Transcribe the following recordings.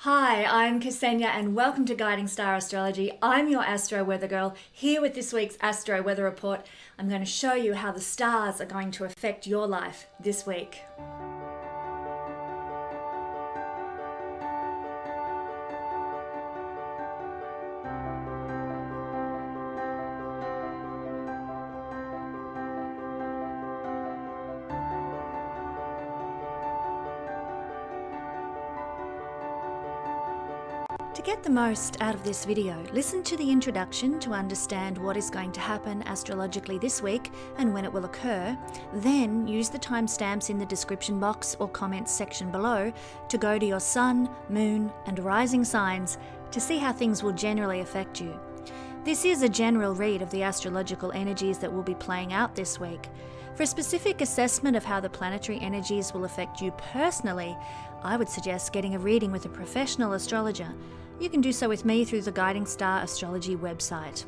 Hi, I'm Kesenya and welcome to Guiding Star Astrology. I'm your Astro Weather Girl, here with this week's Astro Weather Report. I'm going to show you how the stars are going to affect your life this week. To get the most out of this video, listen to the introduction to understand what is going to happen astrologically this week and when it will occur. Then use the timestamps in the description box or comments section below to go to your sun, moon and rising signs to see how things will generally affect you. This is a general read of the astrological energies that will be playing out this week. For a specific assessment of how the planetary energies will affect you personally, I would suggest getting a reading with a professional astrologer. You can do so with me through the Guiding Star Astrology website.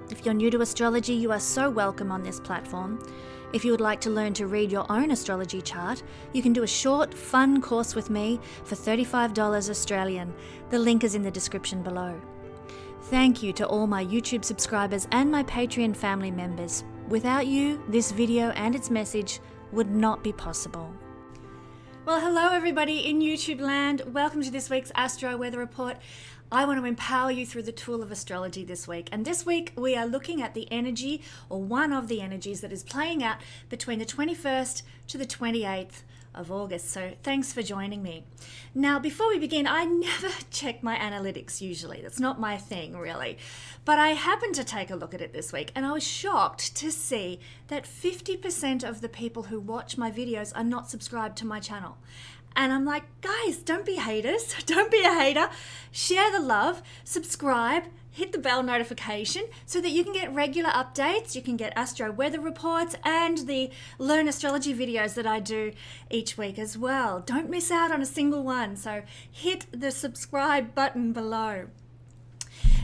If you're new to astrology, you are so welcome on this platform. If you would like to learn to read your own astrology chart, you can do a short, fun course with me for $35 Australian. The link is in the description below. Thank you to all my YouTube subscribers and my Patreon family members. Without you, this video and its message would not be possible. Well, hello everybody in YouTube land. Welcome to this week's Astro Weather Report. I want to empower you through the tool of astrology this week. And this week we are looking at the energy, or one of the energies that is playing out between the 21st to the 28th of August. So thanks for joining me. Now, before we begin, I never check my analytics usually. That's not my thing really. But I happened to take a look at it this week and I was shocked to see that 50% of the people who watch my videos are not subscribed to my channel. And I'm like, guys, don't be haters. Don't be a hater. Share the love, subscribe, hit the bell notification so that you can get regular updates. You can get astro weather reports and the learn astrology videos that I do each week as well. Don't miss out on a single one. So hit the subscribe button below.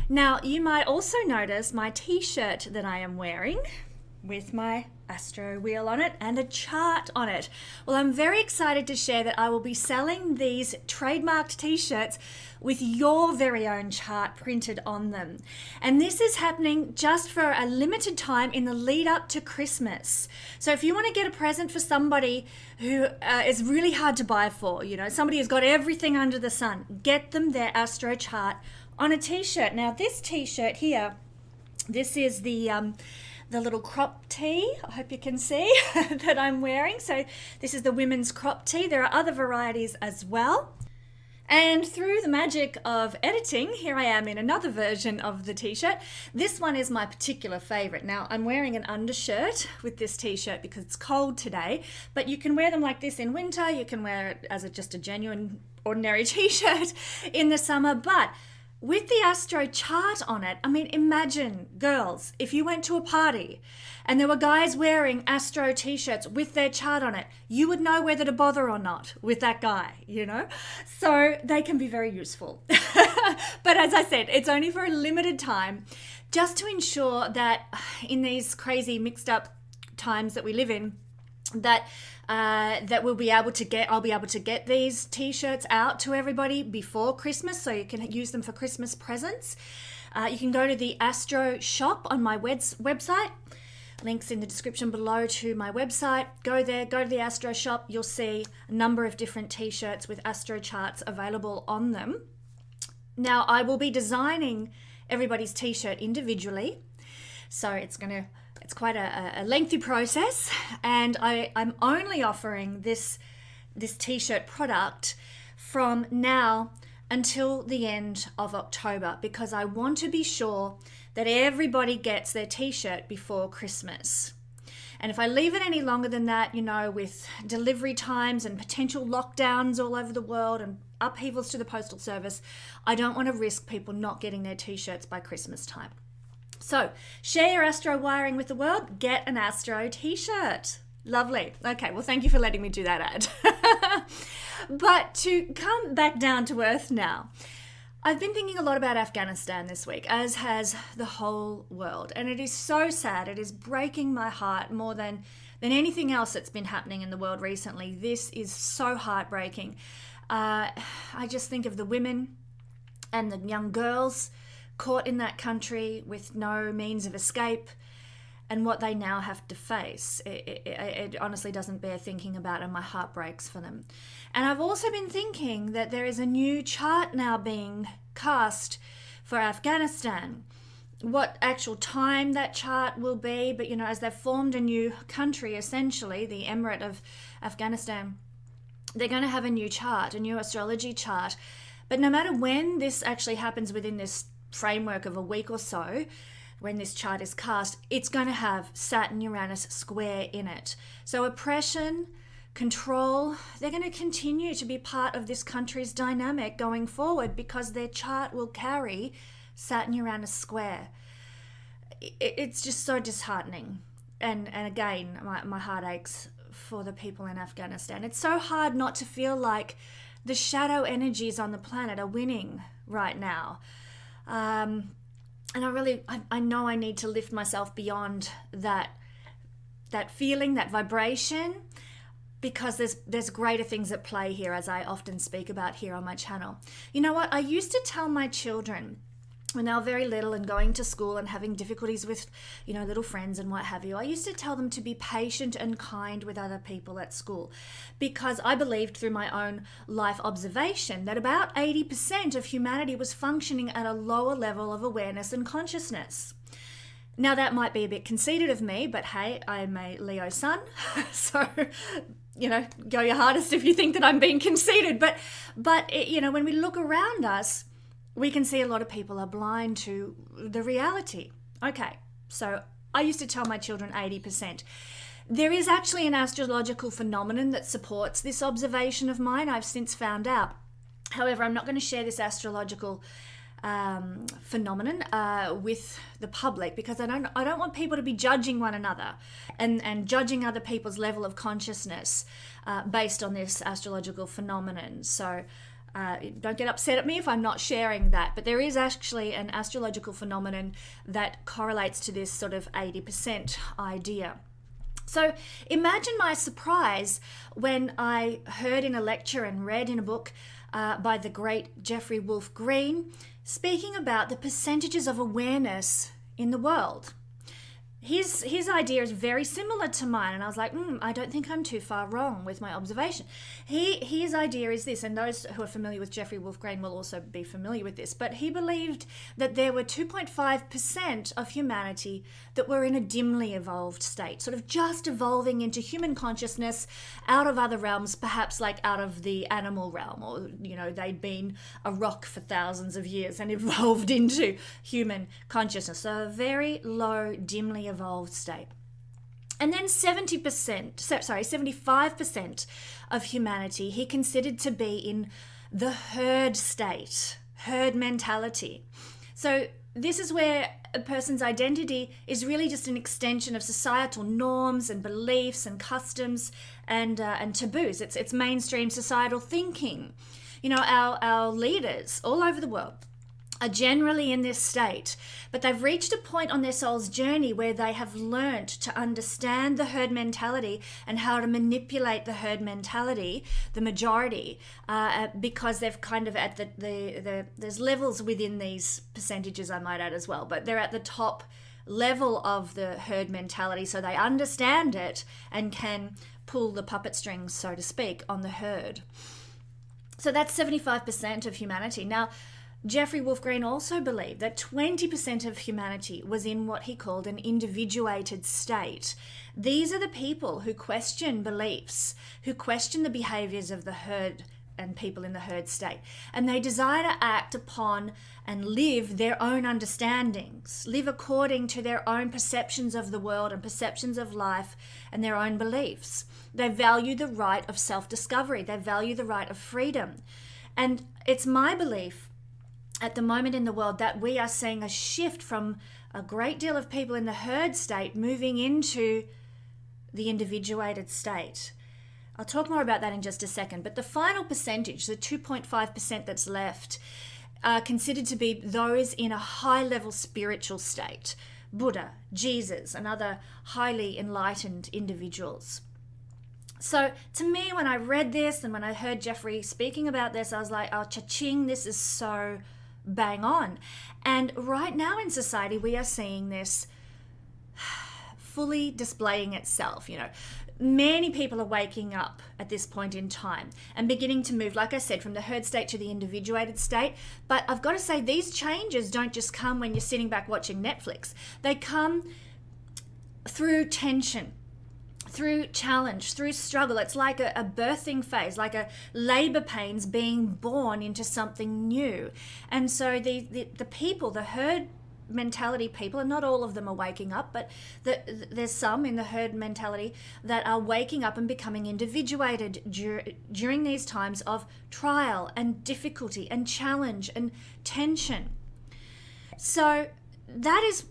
Now, you might also notice my t-shirt that I am wearing with my astro wheel on it and a chart on it. Well, I'm very excited to share that I will be selling these trademarked t-shirts with your very own chart printed on them. And this is happening just for a limited time in the lead up to Christmas. So if you want to get a present for somebody who is really hard to buy for, somebody who's got everything under the sun, get them their astro chart on a t-shirt. Now this t-shirt here, this is the little crop tee, I hope you can see, that I'm wearing. So this is the women's crop tee. There are other varieties as well. And through the magic of editing, here I am in another version of the t-shirt. This one is my particular favorite. Now, I'm wearing an undershirt with this t-shirt because it's cold today, but you can wear them like this in winter. You can wear it as just a genuine, ordinary t-shirt in the summer, but with the astro chart on it, imagine, girls, if you went to a party and there were guys wearing astro t-shirts with their chart on it, you would know whether to bother or not with that guy, So they can be very useful. But as I said, it's only for a limited time, just to ensure that in these crazy mixed up times that we live in, that I'll be able to get these t-shirts out to everybody before Christmas, so you can use them for Christmas presents. You can go to the Astro shop on my website. Links in the description below to my website. Go there, go to the Astro shop. You'll see a number of different t-shirts with astro charts available on them. Now, I will be designing everybody's t-shirt individually, so it's quite a lengthy process, and I'm only offering this t-shirt product from now until the end of October because I want to be sure that everybody gets their t-shirt before Christmas. And if I leave it any longer than that, with delivery times and potential lockdowns all over the world and upheavals to the postal service, I don't want to risk people not getting their t-shirts by Christmas time. So, share your astro wiring with the world, get an astro t-shirt. Lovely. Okay, well, thank you for letting me do that ad. But to come back down to earth now, I've been thinking a lot about Afghanistan this week, as has the whole world. And it is so sad. It is breaking my heart more than anything else that's been happening in the world recently. This is so heartbreaking. I just think of the women and the young girls caught in that country with no means of escape and what they now have to face. It honestly doesn't bear thinking about, and my heart breaks for them. And I've also been thinking that there is a new chart now being cast for Afghanistan. What actual time that chart will be, but as they've formed a new country, essentially, the Emirate of Afghanistan, they're going to have a new chart, a new astrology chart. But no matter when this actually happens within this framework of a week or so, when this chart is cast, it's going to have Saturn-Uranus square in it. So oppression, control, they're going to continue to be part of this country's dynamic going forward because their chart will carry Saturn-Uranus square. It's just so disheartening. And again, my heart aches for the people in Afghanistan. It's so hard not to feel like the shadow energies on the planet are winning right now. And I know I need to lift myself beyond that feeling, that vibration, because there's greater things at play here, as I often speak about here on my channel. You know what? I used to tell my children when they were very little and going to school and having difficulties with, little friends and what have you, I used to tell them to be patient and kind with other people at school, because I believed through my own life observation that about 80% of humanity was functioning at a lower level of awareness and consciousness. Now, that might be a bit conceited of me, but hey, I'm a Leo sun, so, go your hardest if you think that I'm being conceited. But when we look around us, we can see a lot of people are blind to the reality. Okay, so I used to tell my children 80%. There is actually an astrological phenomenon that supports this observation of mine, I've since found out. However, I'm not going to share this astrological phenomenon with the public, because I don't want people to be judging one another and judging other people's level of consciousness based on this astrological phenomenon. So don't get upset at me if I'm not sharing that, but there is actually an astrological phenomenon that correlates to this sort of 80% idea. So imagine my surprise when I heard in a lecture and read in a book by the great Jeffrey Wolf Green speaking about the percentages of awareness in the world. His idea is very similar to mine, and I was like, I don't think I'm too far wrong with my observation. His idea is this, and those who are familiar with Jeffrey Wolf Green will also be familiar with this, but he believed that there were 2.5% of humanity that were in a dimly evolved state, sort of just evolving into human consciousness out of other realms, perhaps like out of the animal realm, or, they'd been a rock for thousands of years and evolved into human consciousness. So a very low, dimly evolved state. And then 75% of humanity he considered to be in the herd state, herd mentality. So this is where a person's identity is really just an extension of societal norms and beliefs and customs and taboos. It's mainstream societal thinking. Our leaders all over the world are generally in this state, but they've reached a point on their soul's journey where they have learnt to understand the herd mentality and how to manipulate the herd mentality, the majority, because they've kind of at there's levels within these percentages, I might add as well, but they're at the top level of the herd mentality, so they understand it and can pull the puppet strings, so to speak, on the herd. So that's 75% of humanity. Now, Jeffrey Wolf Green also believed that 20% of humanity was in what he called an individuated state. These are the people who question beliefs, who question the behaviors of the herd and people in the herd state, and they desire to act upon and live their own understandings, live according to their own perceptions of the world and perceptions of life and their own beliefs. They value the right of self-discovery. They value the right of freedom. And it's my belief at the moment in the world that we are seeing a shift from a great deal of people in the herd state moving into the individuated state. I'll talk more about that in just a second, but the final percentage, the 2.5% that's left, are considered to be those in a high-level spiritual state. Buddha, Jesus, and other highly enlightened individuals. So to me, when I read this and when I heard Jeffrey speaking about this, I was like, oh, cha-ching, this is so bang on. And right now in society, we are seeing this fully displaying itself. Many people are waking up at this point in time and beginning to move, like I said, from the herd state to the individuated state. But I've got to say, these changes don't just come when you're sitting back watching Netflix. They come through tension, through challenge, through struggle. It's like a birthing phase, like a labor pains being born into something new. And so the people, the herd mentality people, and not all of them are waking up, but there's some in the herd mentality that are waking up and becoming individuated during these times of trial and difficulty and challenge and tension. So that is,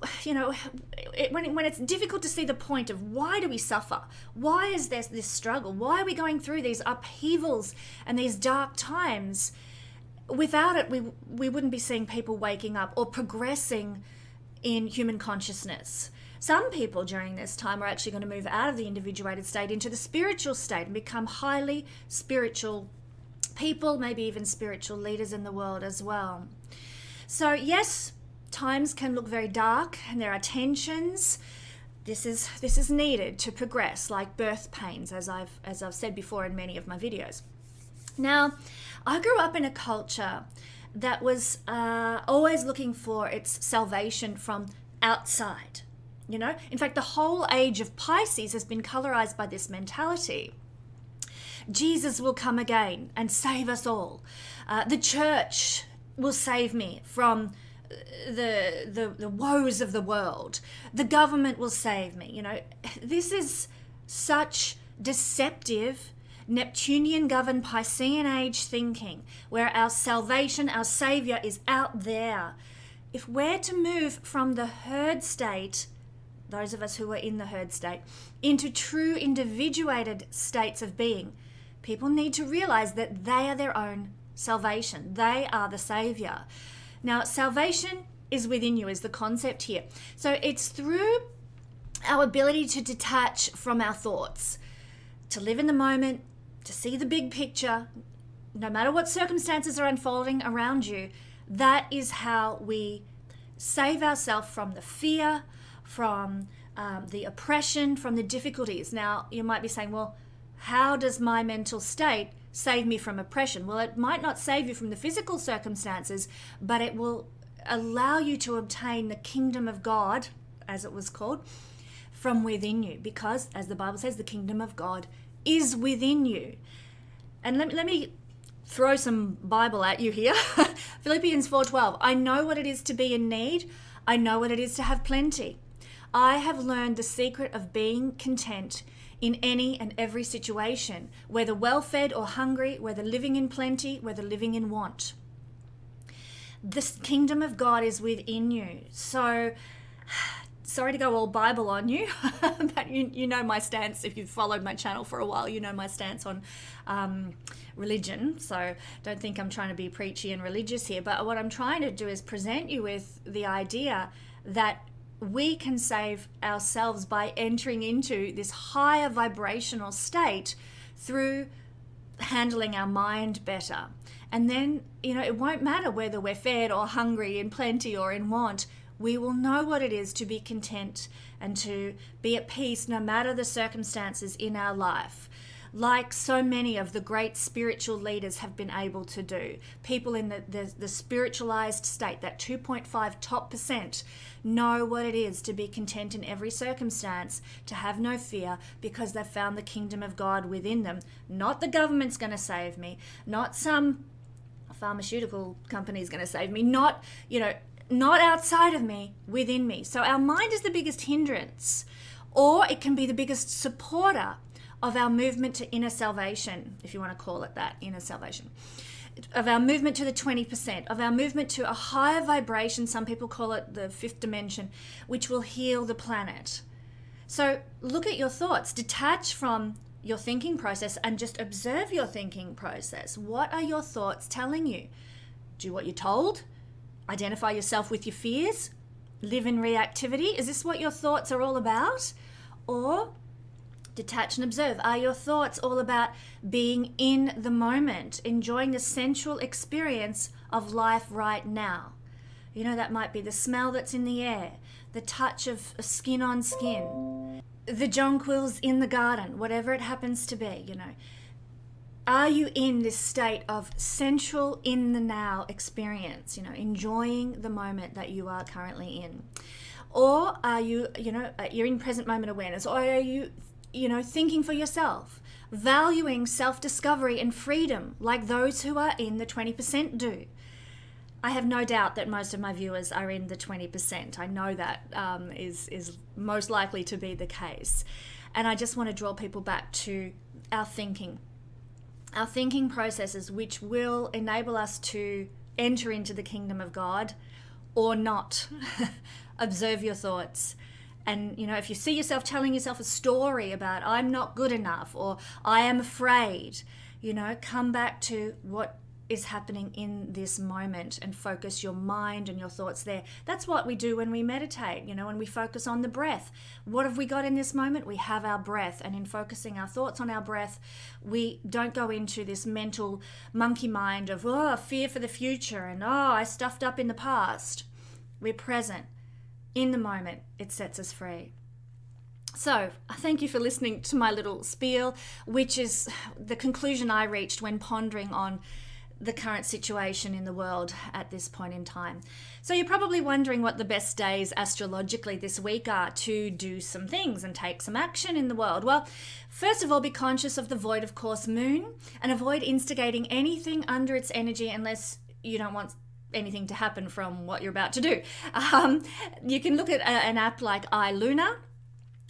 when it's difficult to see the point of why do we suffer? Why is there this struggle? Why are we going through these upheavals and these dark times? Without it, we wouldn't be seeing people waking up or progressing in human consciousness. Some people during this time are actually going to move out of the individuated state into the spiritual state and become highly spiritual people, maybe even spiritual leaders in the world as well. So yes, times can look very dark and there are tensions. This is needed to progress, like birth pains, as I've said before in many of my videos. Now, I grew up in a culture that was always looking for its salvation from outside. In fact, the whole age of Pisces has been colorized by this mentality. Jesus will come again and save us all. The church will save me from the woes of the world. The government will save me. This is such deceptive Neptunian governed Piscean age thinking, where our salvation, our savior is out there. If we're to move from the herd state, those of us who are in the herd state, into true individuated states of being, people need to realize that they are their own salvation. They are the savior. Now, salvation is within you is the concept here. So it's through our ability to detach from our thoughts, to live in the moment, to see the big picture, no matter what circumstances are unfolding around you. That is how we save ourselves from the fear, from the oppression, from the difficulties. Now, you might be saying, well, how does my mental state save me from oppression? Well, it might not save you from the physical circumstances, but it will allow you to obtain the kingdom of God, as it was called, from within you. Because, as the Bible says, the kingdom of God is within you. And let me throw some Bible at you here. Philippians 4:12. I know what it is to be in need. I know what it is to have plenty. I have learned the secret of being content in any and every situation, whether well-fed or hungry, whether living in plenty, whether living in want. The kingdom of God is within you. So, sorry to go all Bible on you, but you know my stance. If you've followed my channel for a while, you know my stance on religion. So don't think I'm trying to be preachy and religious here. But what I'm trying to do is present you with the idea that we can save ourselves by entering into this higher vibrational state through handling our mind better. And then, it won't matter whether we're fed or hungry, in plenty or in want. We will know what it is to be content and to be at peace no matter the circumstances in our life. Like so many of the great spiritual leaders have been able to do. People in the spiritualized state, that 2.5 top percent, know what it is to be content in every circumstance, to have no fear, because they've found the kingdom of God within them. Not the government's going to save me, not some pharmaceutical company's going to save me, not outside of me, within me. So our mind is the biggest hindrance, or it can be the biggest supporter of our movement to inner salvation, if you want to call it that, inner salvation, of our movement to the 20%, of our movement to a higher vibration, some people call it the fifth dimension, which will heal the planet. So look at your thoughts, detach from your thinking process and just observe your thinking process. What are your thoughts telling you? Do what you're told? Identify yourself with your fears? Live in reactivity? Is this what your thoughts are all about? Or Detach and observe. Are your thoughts all about being in the moment, enjoying the sensual experience of life right now? You know, that might be the smell that's in the air, the touch of skin on skin, the jonquils in the garden, whatever it happens to be, you know. Are you in this state of sensual in the now experience, you know, enjoying the moment that you are currently in? Or are you, you know, you're in present moment awareness, or are you, you know, thinking for yourself, valuing self-discovery and freedom like those who are in the 20% do? I have no doubt that most of my viewers are in the 20%. I know that is most likely to be the case. And I just want to draw people back to our thinking processes, which will enable us to enter into the kingdom of God or not. Observe your thoughts. And, you know, if you see yourself telling yourself a story about I'm not good enough or I am afraid, you know, come back to what is happening in this moment and focus your mind and your thoughts there. That's what we do when we meditate, you know, when we focus on the breath. What have we got in this moment? We have our breath. And in focusing our thoughts on our breath, we don't go into this mental monkey mind of, oh, fear for the future and, oh, I stuffed up in the past. We're present in the moment. It sets us free. So, thank you for listening to my little spiel, which is the conclusion I reached when pondering on the current situation in the world at this point in time. So you're probably wondering what the best days astrologically this week are to do some things and take some action in the world. Well, first of all, be conscious of the void of course moon and avoid instigating anything under its energy unless you don't want anything to happen from what you're about to do. You can look at an app like iLuna,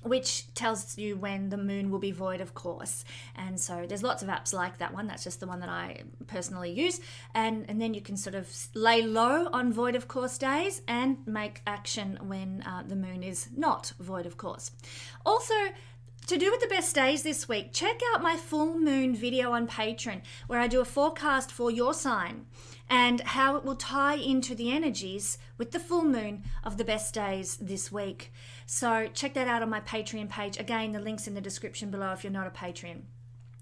which tells you when the moon will be void of course. And so there's lots of apps like that one. That's just the one that I personally use. And then you can sort of lay low on void of course days and make action when the moon is not void of course. Also, to do with the best days this week, check out my full moon video on Patreon, where I do a forecast for your sign and how it will tie into the energies with the full moon of the best days this week. So check that out on my Patreon page. Again, the link's in the description below if you're not a Patreon.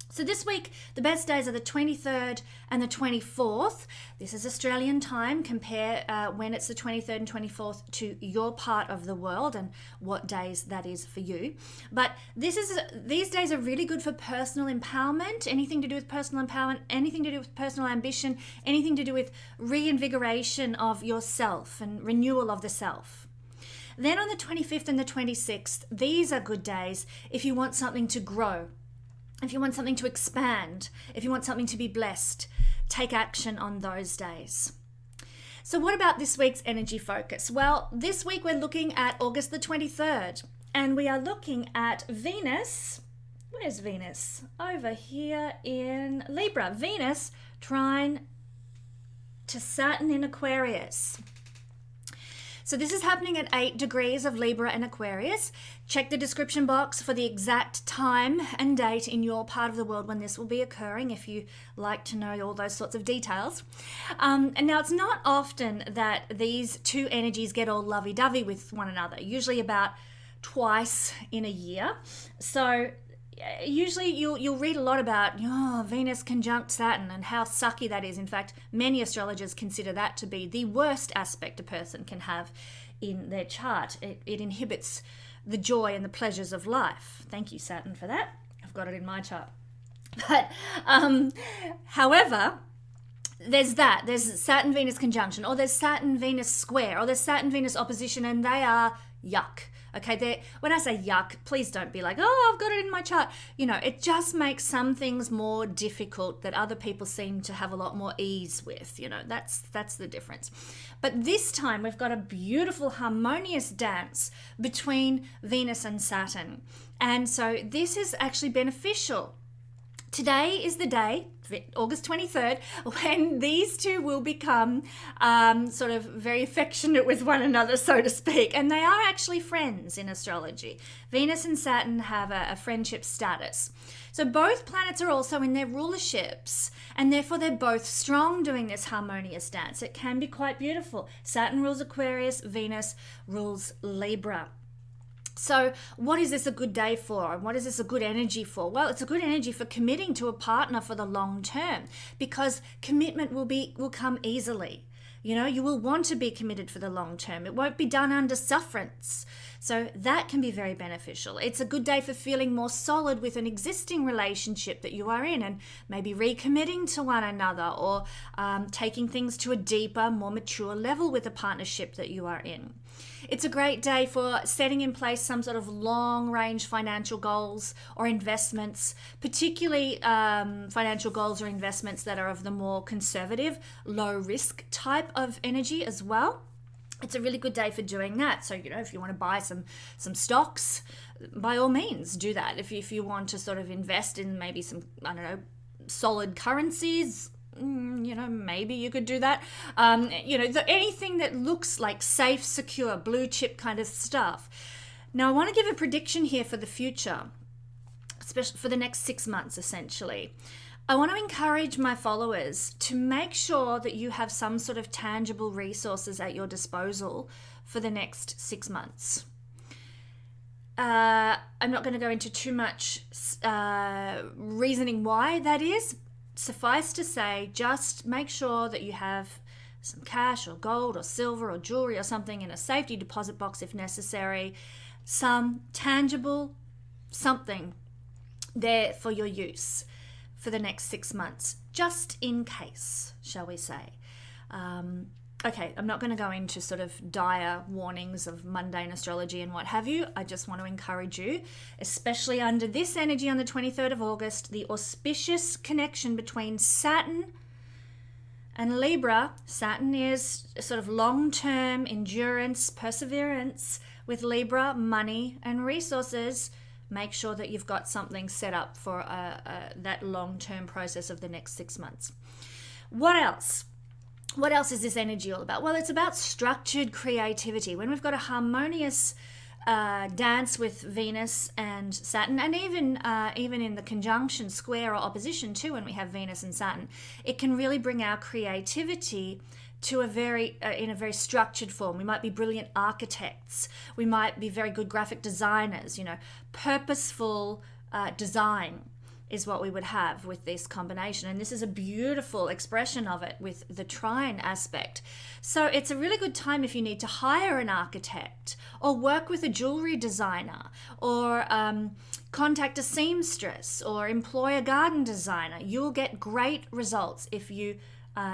So this week, the best days are the 23rd and the 24th. This is Australian time. Compare when it's the 23rd and 24th to your part of the world and what days that is for you. But these days are really good for personal empowerment, anything to do with personal empowerment, anything to do with personal ambition, anything to do with reinvigoration of yourself and renewal of the self. Then on the 25th and the 26th, these are good days if you want something to grow. If you want something to expand, if you want something to be blessed, take action on those days. So what about this week's energy focus? Well, this week we're looking at August the 23rd, and we are looking at Venus. Where's Venus? Over here in Libra. Venus, trine to Saturn in Aquarius. So this is happening at 8 degrees of Libra and Aquarius. Check the description box for the exact time and date in your part of the world when this will be occurring, if you like to know all those sorts of details. And now it's not often that these two energies get all lovey-dovey with one another, usually about twice in a year. So usually you'll read a lot about Venus conjunct Saturn and how sucky that is. In fact, many astrologers consider that to be the worst aspect a person can have in their chart. It inhibits the joy and the pleasures of life. Thank you, Saturn, for that. I've got it in my chart. But however, there's Saturn-Venus conjunction, or there's Saturn-Venus square, or there's Saturn-Venus opposition, and they are yuck. Okay, when I say yuck, please don't be like, oh, I've got it in my chart. It just makes some things more difficult that other people seem to have a lot more ease with. That's the difference. But this time we've got a beautiful harmonious dance between Venus and Saturn. And so this is actually beneficial. Today is the day, August 23rd, when these two will become sort of very affectionate with one another, so to speak. And they are actually friends in astrology. Venus and Saturn have a friendship status. So both planets are also in their rulerships, and therefore they're both strong doing this harmonious dance. It can be quite beautiful. Saturn rules Aquarius, Venus rules Libra. So what is this a good day for? And what is this a good energy for? Well, it's a good energy for committing to a partner for the long term, because commitment will come easily. You will want to be committed for the long term. It won't be done under sufferance. So that can be very beneficial. It's a good day for feeling more solid with an existing relationship that you are in, and maybe recommitting to one another, or taking things to a deeper, more mature level with the partnership that you are in. It's a great day for setting in place some sort of long-range financial goals or investments, particularly financial goals or investments that are of the more conservative, low-risk type of energy as well. It's a really good day for doing that. So, if you want to buy some stocks, by all means, do that. If you want to sort of invest in maybe some, solid currencies, maybe you could do that. Anything that looks like safe, secure, blue chip kind of stuff. Now, I want to give a prediction here for the future, especially for the next 6 months, essentially. I want to encourage my followers to make sure that you have some sort of tangible resources at your disposal for the next 6 months. I'm not going to go into too much reasoning why that is. Suffice to say, just make sure that you have some cash or gold or silver or jewelry or something in a safety deposit box if necessary, some tangible something there for your use for the next 6 months, just in case, shall we say. Okay, I'm not going to go into sort of dire warnings of mundane astrology and what have you. I just want to encourage you, especially under this energy on the 23rd of August, the auspicious connection between Saturn and Libra. Saturn is sort of long-term endurance, perseverance. With Libra, money and resources. Make sure that you've got something set up for that long-term process of the next 6 months. What else? What else is this energy all about? Well, it's about structured creativity. When we've got a harmonious dance with Venus and Saturn, and even in the conjunction, square, or opposition too, when we have Venus and Saturn, it can really bring our creativity to a very in a very structured form. We might be brilliant architects. We might be very good graphic designers. Purposeful design is what we would have with this combination. And this is a beautiful expression of it with the Trine aspect. So it's a really good time if you need to hire an architect, or work with a jewelry designer, or contact a seamstress, or employ a garden designer. You'll get great results if you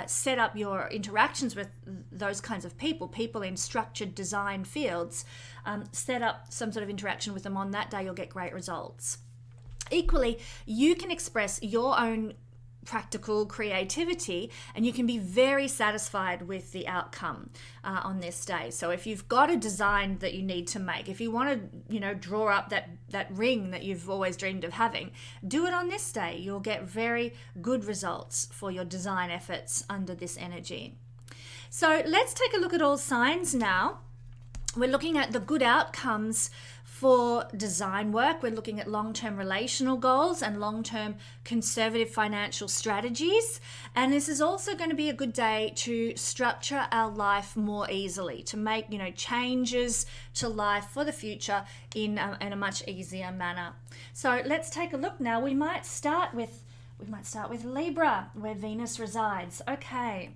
set up your interactions with those kinds of people in structured design fields. Set up some sort of interaction with them on that day, you'll get great results. Equally, you can express your own practical creativity, and you can be very satisfied with the outcome on this day. So if you've got a design that you need to make, if you want to, draw up that ring that you've always dreamed of having, do it on this day. You'll get very good results for your design efforts under this energy. So let's take a look at all signs now. We're looking at the good outcomes for design work. We're looking at long-term relational goals and long-term conservative financial strategies. And this is also going to be a good day to structure our life more easily, to make, changes to life for the future in a much easier manner. So let's take a look now. We might start with Libra, where Venus resides. Okay.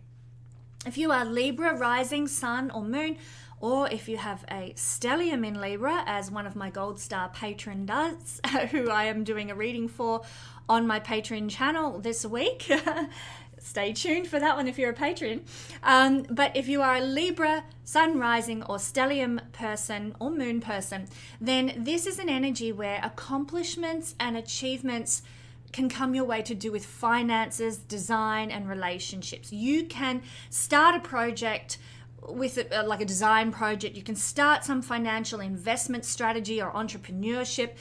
If you are Libra, rising, sun, or moon, or if you have a stellium in Libra, as one of my Gold Star patrons does, who I am doing a reading for on my Patreon channel this week. Stay tuned for that one if you're a patron. But if you are a Libra, sun, rising, or stellium person or moon person, then this is an energy where accomplishments and achievements can come your way to do with finances, design, and relationships. You can start a project with like a design project. You can start some financial investment strategy or entrepreneurship,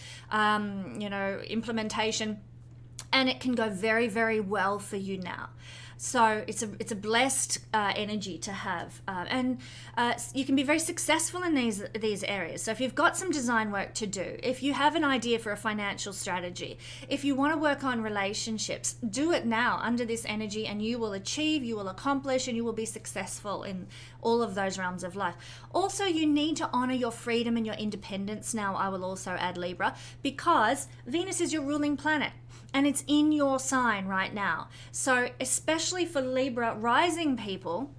implementation, and it can go very, very well for you now. So it's a blessed energy to have, and you can be very successful in these areas. So if you've got some design work to do, if you have an idea for a financial strategy, if you want to work on relationships, do it now under this energy, and you will achieve, you will accomplish, and you will be successful in all of those realms of life. Also, you need to honor your freedom and your independence now, I will also add, Libra, because Venus is your ruling planet. And it's in your sign right now. So especially for Libra rising people,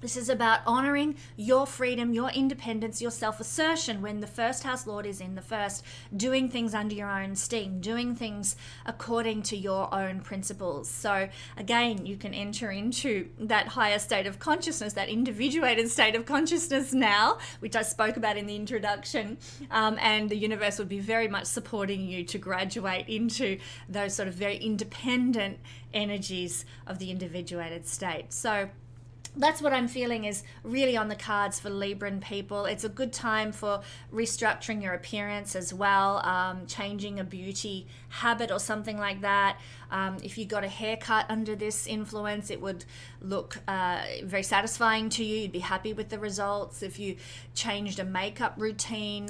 this is about honoring your freedom, your independence, your self-assertion when the first house lord is in the first, doing things under your own steam, doing things according to your own principles. So again, you can enter into that higher state of consciousness, that individuated state of consciousness now, which I spoke about in the introduction, and the universe would be very much supporting you to graduate into those sort of very independent energies of the individuated state. So that's what I'm feeling is really on the cards for Libran people. It's a good time for restructuring your appearance as well, changing a beauty habit or something like that. If you got a haircut under this influence, it would look very satisfying to you. You'd be happy with the results. If you changed a makeup routine,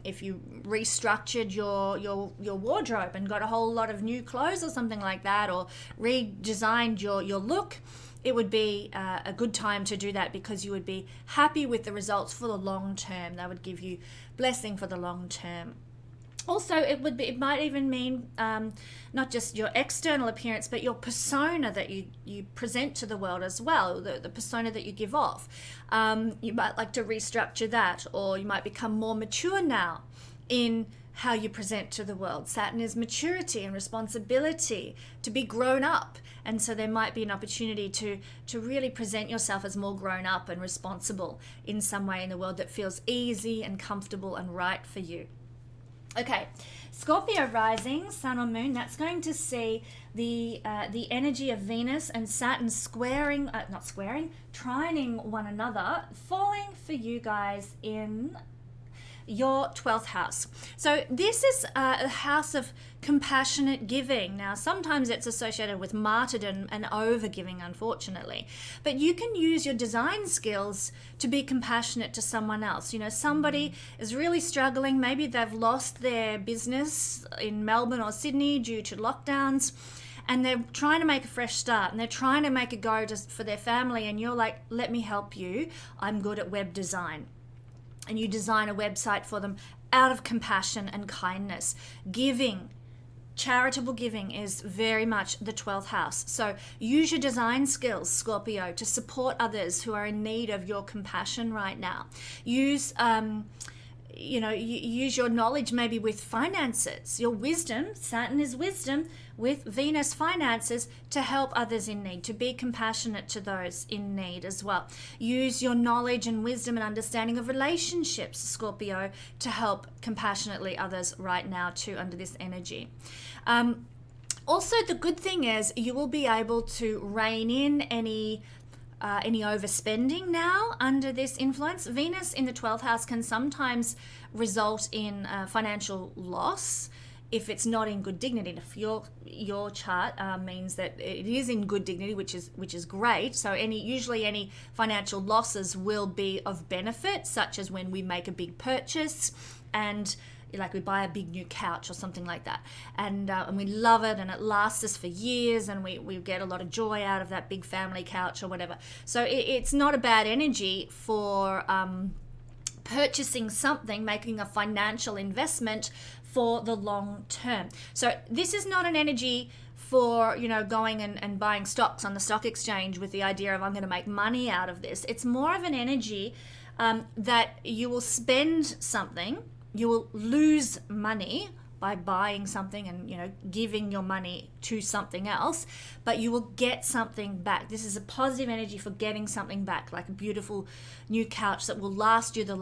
if you restructured your wardrobe and got a whole lot of new clothes or something like that, or redesigned your look, it would be a good time to do that because you would be happy with the results for the long term. That would give you blessing for the long term. Also, it might even mean not just your external appearance, but your persona that you present to the world as well, the persona that you give off. You might like to restructure that, or you might become more mature now in how you present to the world. Saturn is maturity and responsibility, to be grown up. And so there might be an opportunity to really present yourself as more grown up and responsible in some way in the world that feels easy and comfortable and right for you. Okay, Scorpio rising, Sun or Moon, that's going to see the energy of Venus and Saturn trining one another, falling for you guys in your 12th house. So this is a house of compassionate giving. Now, sometimes it's associated with martyrdom and over-giving, unfortunately. But you can use your design skills to be compassionate to someone else. You know, somebody is really struggling. Maybe they've lost their business in Melbourne or Sydney due to lockdowns, and they're trying to make a fresh start, and they're trying to make a go for their family, and you're like, let me help you. I'm good at web design. And you design a website for them out of compassion and kindness. Giving, charitable giving is very much the 12th house. So use your design skills, Scorpio, to support others who are in need of your compassion right now. Use use your knowledge maybe with finances, your wisdom. Saturn is wisdom with Venus finances to help others in need, to be compassionate to those in need as well. Use your knowledge and wisdom and understanding of relationships, Scorpio, to help compassionately others right now too under this energy. Also, the good thing is you will be able to rein in any overspending now under this influence. Venus in the 12th house can sometimes result in financial loss if it's not in good dignity. If your chart means that it is in good dignity, which is great. So usually any financial losses will be of benefit, such as when we make a big purchase and like we buy a big new couch or something like that, and we love it and it lasts us for years, and we get a lot of joy out of that big family couch or whatever. So it's not a bad energy for purchasing something, making a financial investment for the long term. So this is not an energy for going and buying stocks on the stock exchange with the idea of I'm going to make money out of this. It's more of an energy that you will spend something. You will lose money by buying something and giving your money to something else, but you will get something back. This is a positive energy for getting something back, like a beautiful new couch that will last you the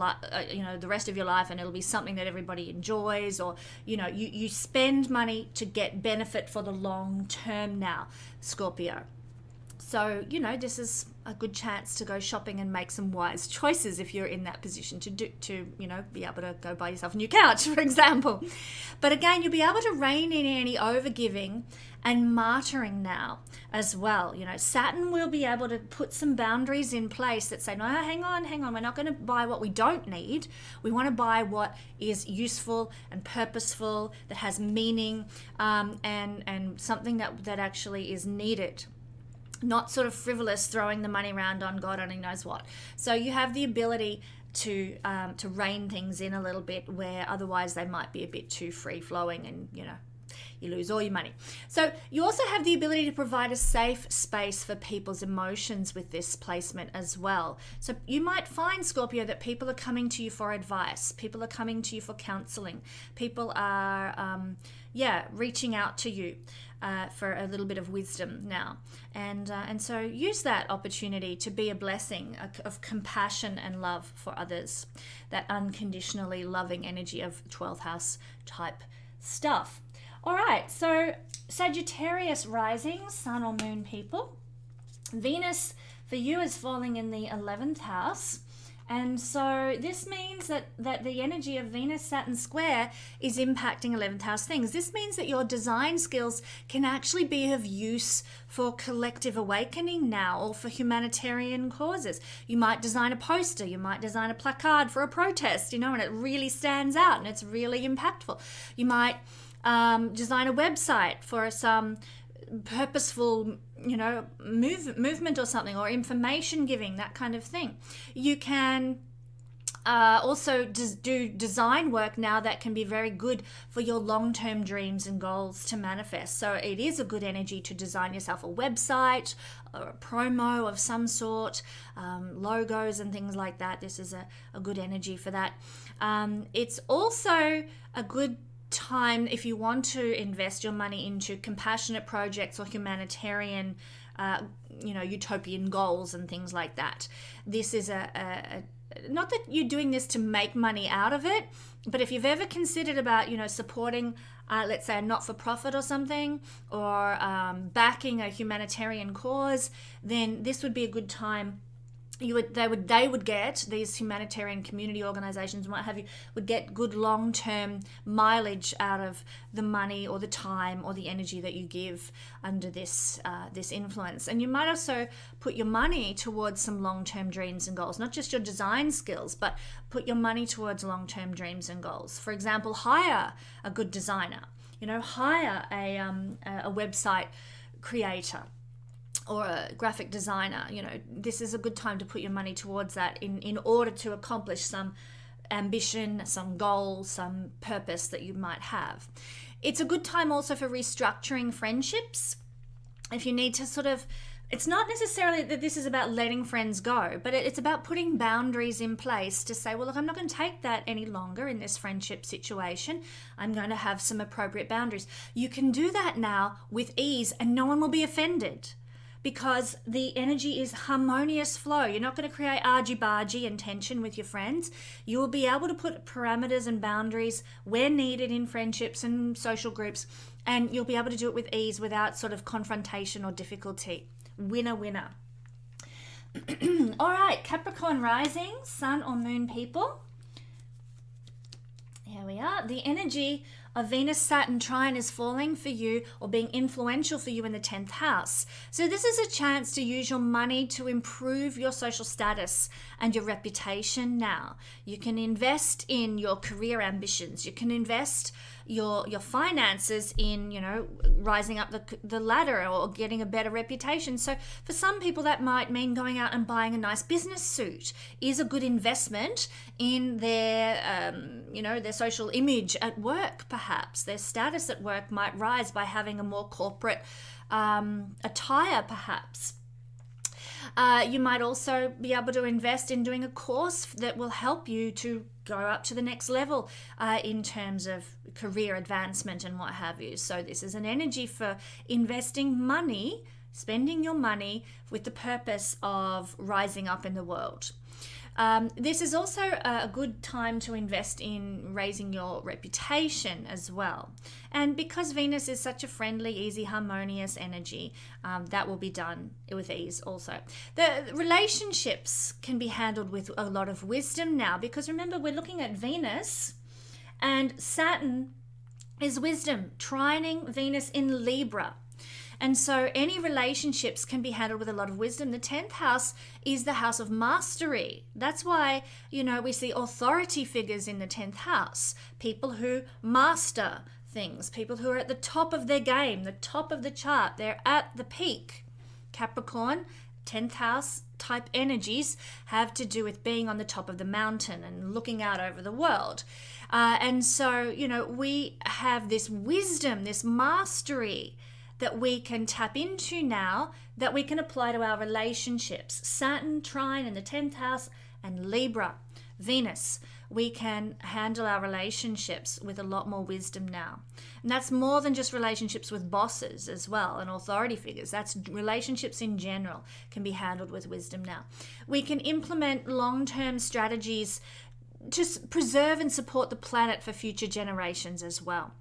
rest of your life, and it'll be something that everybody enjoys. Or you spend money to get benefit for the long term now, Scorpio. So, this is a good chance to go shopping and make some wise choices if you're in that position to be able to go buy yourself a new couch, for example. But again, you'll be able to rein in any overgiving and martyring now as well. Saturn will be able to put some boundaries in place that say, no, hang on. We're not going to buy what we don't need. We want to buy what is useful and purposeful, that has meaning, and something that actually is needed. Not sort of frivolous, throwing the money around on God only knows what. So you have the ability to rein things in a little bit, where otherwise they might be a bit too free-flowing and, you lose all your money. So you also have the ability to provide a safe space for people's emotions with this placement as well. So you might find, Scorpio, that people are coming to you for advice. People are coming to you for counseling. People are, reaching out to you for a little bit of wisdom now. And so use that opportunity to be a blessing of compassion and love for others. That unconditionally loving energy of 12th house type stuff. All right, so Sagittarius rising, sun or moon people. Venus for you is falling in the 11th house. And so this means that the energy of Venus-Saturn square is impacting 11th house things. This means that your design skills can actually be of use for collective awakening now, or for humanitarian causes. You might design a poster, you might design a placard for a protest, and it really stands out and it's really impactful. You might design a website for some purposeful, movement or something, or information giving, that kind of thing. You can also do design work now that can be very good for your long-term dreams and goals to manifest. So it is a good energy to design yourself a website or a promo of some sort, logos and things like that. This is a good energy for that. It's also a good time if you want to invest your money into compassionate projects or humanitarian utopian goals and things like that. This is a not that you're doing this to make money out of it, but if you've ever considered about supporting let's say a not-for-profit or something, or backing a humanitarian cause, then this would be a good time. They would get, these humanitarian community organizations and what have you, would get good long-term mileage out of the money or the time or the energy that you give under this influence. And you might also put your money towards some long-term dreams and goals, not just your design skills, but put your money towards long-term dreams and goals. For example, hire a good designer, hire a website creator or a graphic designer. This is a good time to put your money towards that in order to accomplish some ambition, some goal, some purpose that you might have. It's a good time also for restructuring friendships. If you need to it's not necessarily that this is about letting friends go, but it's about putting boundaries in place to say, well, look, I'm not going to take that any longer in this friendship situation. I'm going to have some appropriate boundaries. You can do that now with ease and no one will be offended, because the energy is harmonious flow. You're not going to create argy-bargy and tension with your friends. You will be able to put parameters and boundaries where needed in friendships and social groups, and you'll be able to do it with ease without sort of confrontation or difficulty. Winner, winner. All right, Capricorn rising, sun or moon people. Here we are. The energy of Venus-Saturn trine is falling for you, or being influential for you, in the 10th house. So this is a chance to use your money to improve your social status and your reputation now. You can invest in your career ambitions. You can invest your finances in, rising up the ladder or getting a better reputation. So for some people that might mean going out and buying a nice business suit is a good investment in their, their social image at work, perhaps. Their status at work might rise by having a more corporate attire, perhaps. You might also be able to invest in doing a course that will help you to go up to the next level in terms of career advancement and what have you. So this is an energy for investing money spending your money with the purpose of rising up in the world. This is also a good time to invest in raising your reputation as well. And because Venus is such a friendly, easy, harmonious energy, that will be done with ease also. The relationships can be handled with a lot of wisdom now, because remember, we're looking at Venus, and Saturn is wisdom, trining Venus in Libra. And so any relationships can be handled with a lot of wisdom. The 10th house is the house of mastery. That's why, we see authority figures in the 10th house. People who master things, people who are at the top of their game, the top of the chart. They're at the peak. Capricorn, 10th house type energies have to do with being on the top of the mountain and looking out over the world. And so, we have this wisdom, this mastery that we can tap into now, that we can apply to our relationships. Saturn, Trine in the 10th house, and Libra, Venus. We can handle our relationships with a lot more wisdom now. And that's more than just relationships with bosses as well and authority figures. That's relationships in general can be handled with wisdom now. We can implement long-term strategies to preserve and support the planet for future generations as well.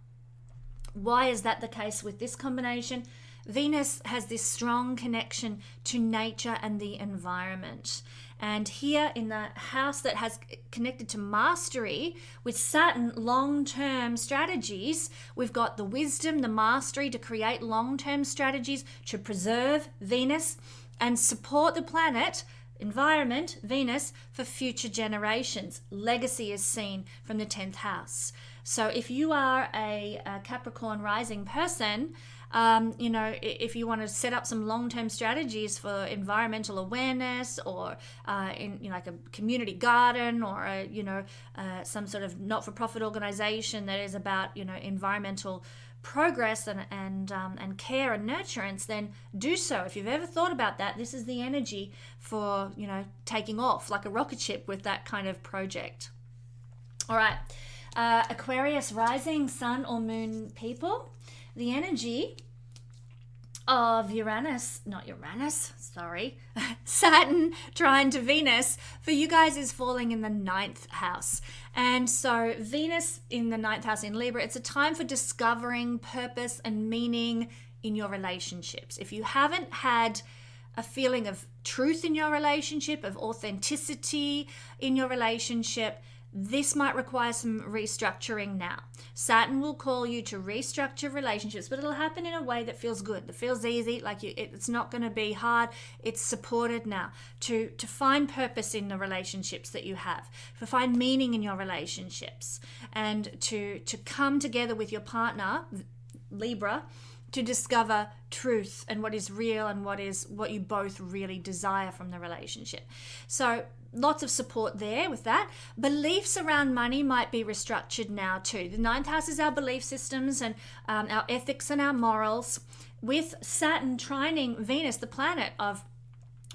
Why is that the case with this combination? Venus has this strong connection to nature and the environment. And here in the house that has connected to mastery with Saturn, long-term strategies, we've got the wisdom, the mastery to create long-term strategies to preserve Venus and support the planet, environment, Venus, for future generations. Legacy is seen from the 10th house. So if you are a Capricorn rising person, if you want to set up some long-term strategies for environmental awareness, or in like a community garden, or some sort of not-for-profit organization that is about environmental progress and care and nurturance, then do so. If you've ever thought about that, this is the energy for taking off like a rocket ship with that kind of project. All right. Aquarius rising, sun or moon people, the energy of Saturn trine to Venus for you guys is falling in the 9th house. And so Venus in the 9th house in Libra, it's a time for discovering purpose and meaning in your relationships. If you haven't had a feeling of truth in your relationship, of authenticity in your relationship, this might require some restructuring now. Saturn will call you to restructure relationships, but it'll happen in a way that feels good, that feels easy, it's not going to be hard. It's supported now to find purpose in the relationships that you have, to find meaning in your relationships, and to come together with your partner, Libra, to discover truth and what is real and what you both really desire from the relationship. So lots of support there with that. Beliefs around money might be restructured now too. The 9th house is our belief systems and our ethics and our morals. With Saturn trining Venus, the planet of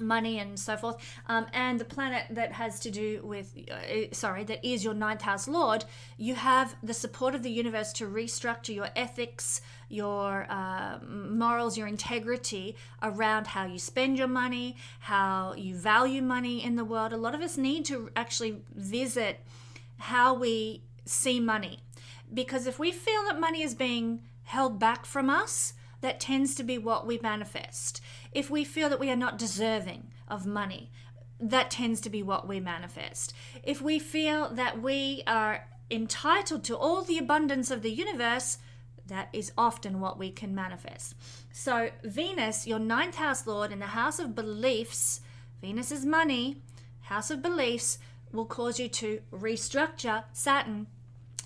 money and so forth, and the planet that has to do with, that is your 9th house lord, you have the support of the universe to restructure your ethics, your morals, your integrity around how you spend your money, how you value money in the world. A lot of us need to actually visit how we see money, because if we feel that money is being held back from us, that tends to be what we manifest. If we feel that we are not deserving of money, that tends to be what we manifest. If we feel that we are entitled to all the abundance of the universe, that is often what we can manifest. So Venus, your 9th house lord in the house of beliefs, Venus is money, house of beliefs, will cause you to restructure, Saturn,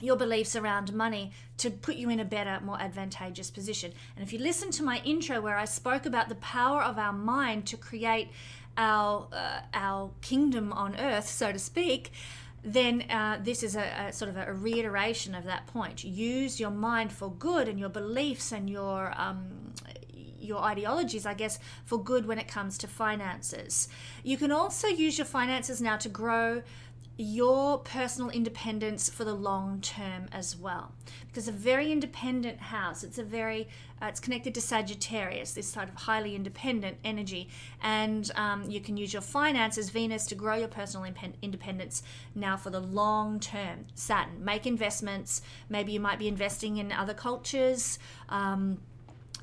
your beliefs around money to put you in a better, more advantageous position. And if you listen to my intro where I spoke about the power of our mind to create our kingdom on earth, so to speak, then this is a sort of a reiteration of that point. Use your mind for good, and your beliefs and your ideologies, I guess, for good when it comes to finances. You can also use your finances now to grow your personal independence for the long term as well, because a very independent house, it's connected to Sagittarius, this sort of highly independent energy, and you can use your finances, Venus, to grow your personal independence now for the long term. Saturn, make investments. Maybe you might be investing in other cultures,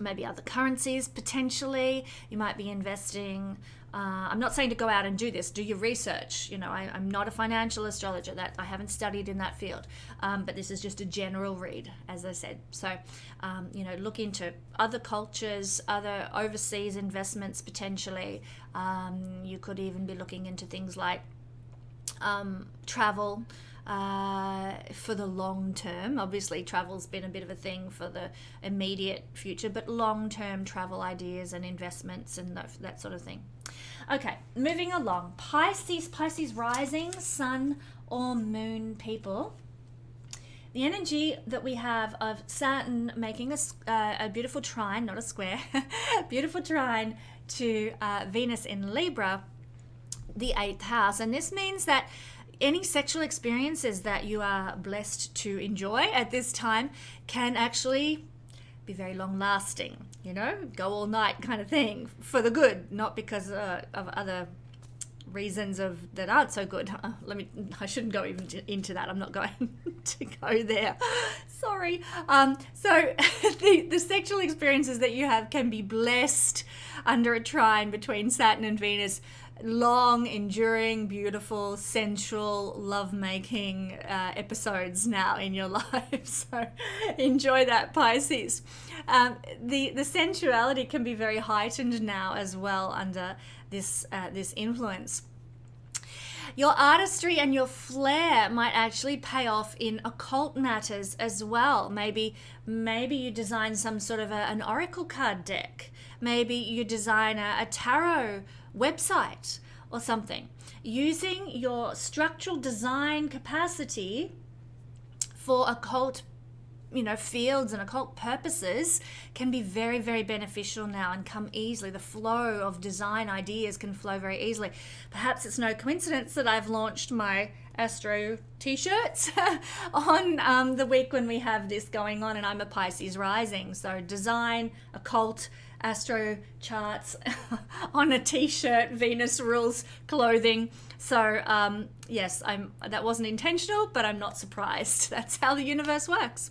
maybe other currencies potentially. You might be investing. I'm not saying to go out and do this. Do your research. You know, I'm not a financial astrologer. That I haven't studied in that field. But this is just a general read, as I said. So, you know, look into other cultures, other overseas investments potentially. You could even be looking into things like travel. For the long term. Obviously, travel's been a bit of a thing for the immediate future, but long-term travel ideas and investments and that sort of thing. Okay, moving along. Pisces rising, sun or moon people. The energy that we have of Saturn making a beautiful trine, not a square, beautiful trine to Venus in Libra, the 8th house. And this means that any sexual experiences that you are blessed to enjoy at this time can actually be very long lasting, you know, go all night kind of thing, for the good, not because of other reasons that aren't so good. I shouldn't go even into that. I'm not going to go there. Sorry. So the sexual experiences that you have can be blessed under a trine between Saturn and Venus. Long, enduring, beautiful, sensual, love-making episodes now in your life. So enjoy that, Pisces. The sensuality can be very heightened now as well under this influence. Your artistry and your flair might actually pay off in occult matters as well. Maybe you design some sort of an oracle card deck. Maybe you design a tarot website or something. Using your structural design capacity for occult, you know, fields and occult purposes can be very, very beneficial now and come easily. The flow of design ideas can flow very easily. Perhaps it's no coincidence that I've launched my Astro t-shirts on the week when we have this going on, and I'm a Pisces rising. So design, occult, astro charts on a t-shirt, Venus rules clothing. So yes, that wasn't intentional, but I'm not surprised. That's how the universe works.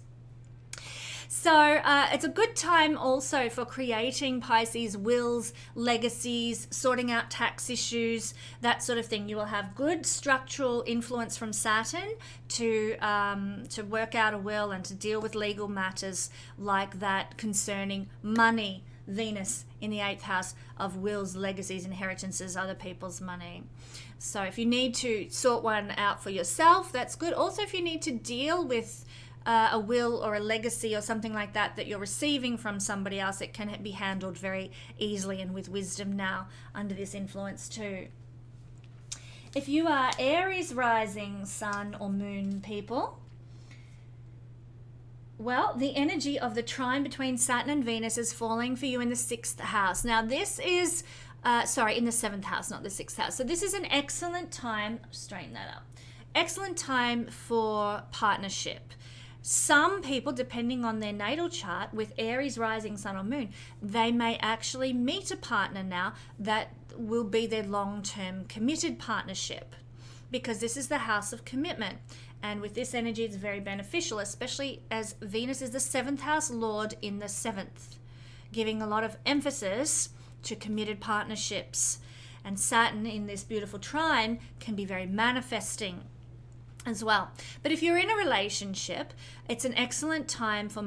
So it's a good time also for creating, Pisces, wills, legacies, sorting out tax issues, that sort of thing. You will have good structural influence from Saturn to work out a will and to deal with legal matters like that concerning money. Venus in the 8th house of wills, legacies, inheritances, other people's money. So if you need to sort one out for yourself, that's good. Also, if you need to deal with a will or a legacy or something like that you're receiving from somebody else, it can be handled very easily and with wisdom now under this influence too. If you are Aries rising, sun or moon people, well, the energy of the trine between Saturn and Venus is falling for you in the 6th house. Now this is, in the 7th house, not the 6th house. So this is an excellent time, straighten that up, excellent time for partnership. Some people, depending on their natal chart, with Aries rising, sun or moon, they may actually meet a partner now that will be their long-term committed partnership, because this is the house of commitment. And with this energy, it's very beneficial, especially as Venus is the 7th house lord in the 7th, giving a lot of emphasis to committed partnerships. And Saturn in this beautiful trine can be very manifesting as well. But if you're in a relationship, it's an excellent time for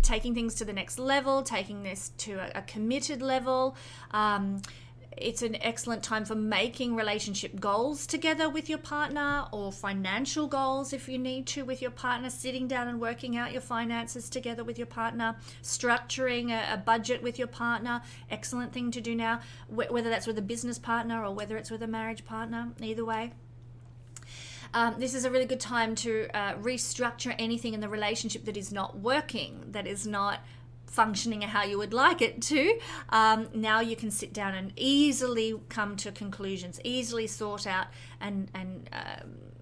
taking things to the next level, taking this to a committed level. It's an excellent time for making relationship goals together with your partner, or financial goals if you need to with your partner, sitting down and working out your finances together with your partner, structuring a budget with your partner. Excellent thing to do now, whether that's with a business partner or whether it's with a marriage partner, either way. This is a really good time to restructure anything in the relationship that is not working, that is not functioning how you would like it to, now you can sit down and easily come to conclusions, easily sort out and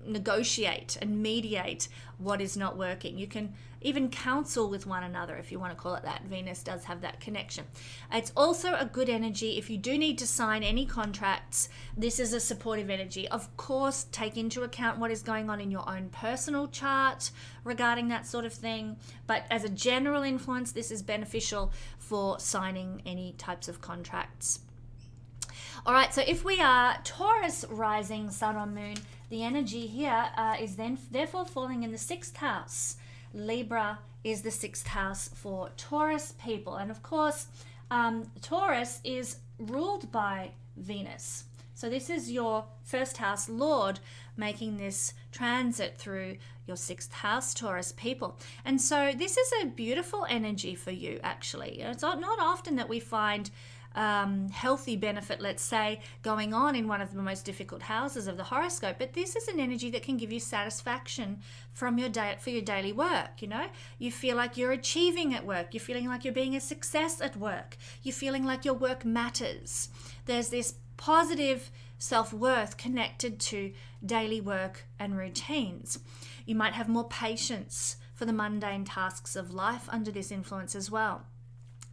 negotiate and mediate what is not working. You can even counsel with one another, if you want to call it that. Venus does have that connection. It's also a good energy if you do need to sign any contracts. This is a supportive energy. Of course, take into account what is going on in your own personal chart regarding that sort of thing, but as a general influence, this is beneficial for signing any types of contracts. All right, so if we are Taurus rising, sun or moon, the energy here is then therefore falling in the 6th house. Libra is the 6th house for Taurus people. And of course, Taurus is ruled by Venus. So this is your 1st house lord making this transit through your 6th house, Taurus people. And so this is a beautiful energy for you, actually. It's not often that we find healthy benefit, let's say, going on in one of the most difficult houses of the horoscope, but this is an energy that can give you satisfaction from your day for your daily work. You feel like you're achieving at work, you're feeling like you're being a success at work, you're feeling like your work matters. There's this positive self-worth connected to daily work and routines. You might have more patience for the mundane tasks of life under this influence as well.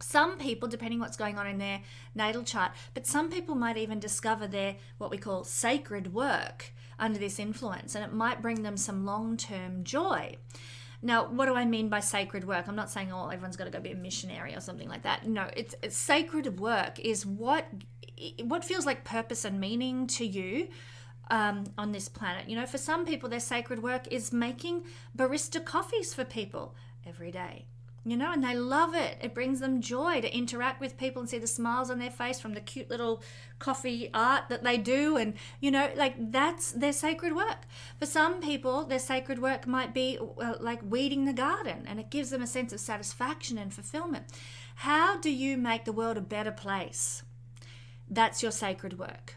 Some people, depending what's going on in their natal chart, but some people might even discover their what we call sacred work under this influence, and it might bring them some long-term joy. Now, what do I mean by sacred work? I'm not saying, everyone's got to go be a missionary or something like that. No, it's sacred work is what feels like purpose and meaning to you on this planet. For some people, their sacred work is making barista coffees for people every day. And they love it. It brings them joy to interact with people and see the smiles on their face from the cute little coffee art that they do. And, that's their sacred work. For some people, their sacred work might be like weeding the garden, and it gives them a sense of satisfaction and fulfillment. How do you make the world a better place? That's your sacred work.